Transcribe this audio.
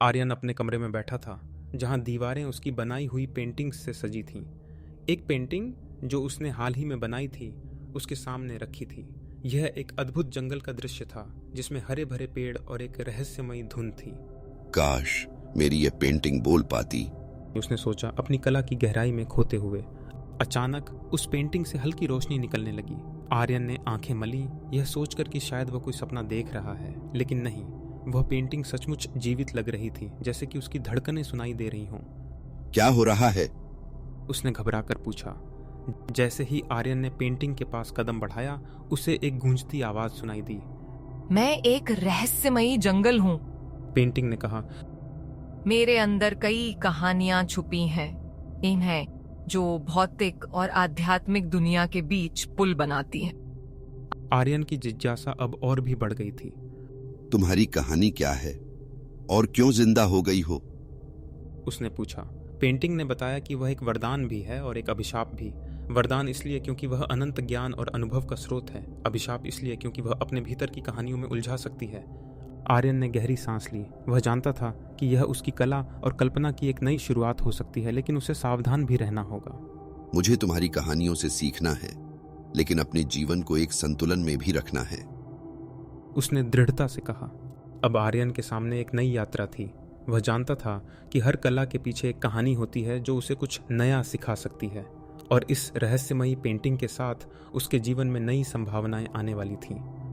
आर्यन अपने कमरे में बैठा था, जहां दीवारें उसकी बनाई हुई पेंटिंग्स से सजी थीं। एक पेंटिंग जो उसने हाल ही में बनाई थी उसके सामने रखी थी। यह एक अद्भुत जंगल का दृश्य था, जिसमें हरे भरे पेड़ और एक रहस्यमयी धुन थी। काश मेरी ये पेंटिंग बोल पाती, उसने सोचा, अपनी कला की गहराई में खोते हुए। अचानक उस पेंटिंग से हल्की रोशनी निकलने लगी। आर्यन ने आंखें मली, यह सोचकर कि शायद वह कोई सपना देख रहा है, लेकिन नहीं, वह पेंटिंग सचमुच जीवित लग रही थी, जैसे कि उसकी धड़कनें सुनाई दे रही हों। क्या हो रहा है? उसने घबराकर पूछा। जैसे ही आर्यन ने पेंटिंग के पास कदम बढ़ाया, उसे एक गूंजती आवाज सुनाई दी। मैं एक रहस्यमयी जंगल हूँ, पेंटिंग ने कहा। मेरे अंदर कई कहानियां छुपी हैं। इन्हें जो भौतिक और आध्यात्मिक दुनिया के बीच पुल बनाती हैं। आर्यन की जिज्ञासा अब और भी बढ़ गई थी। तुम्हारी कहानी क्या है और क्यों जिंदा हो गई हो? उसने पूछा। पेंटिंग ने बताया कि वह एक वरदान भी है और एक अभिशाप भी। वरदान इसलिए क्योंकि वह अनंत ज्ञान और अनुभव का स्रोत है। अभिशाप इसलिए क्योंकि वह अपने भीतर की कहानियों में उलझा सकती है। आर्यन ने गहरी सांस ली। वह जानता था कि यह उसकी कला और कल्पना की एक नई शुरुआत हो सकती है, लेकिन उसे सावधान भी रहना होगा। मुझे तुम्हारी कहानियों से सीखना है, लेकिन अपने जीवन को एक संतुलन में भी रखना है, उसने दृढ़ता से कहा। अब आर्यन के सामने एक नई यात्रा थी। वह जानता था कि हर कला के पीछे एक कहानी होती है जो उसे कुछ नया सिखा सकती है, और इस रहस्यमयी पेंटिंग के साथ उसके जीवन में नई संभावनाएं आने वाली थीं।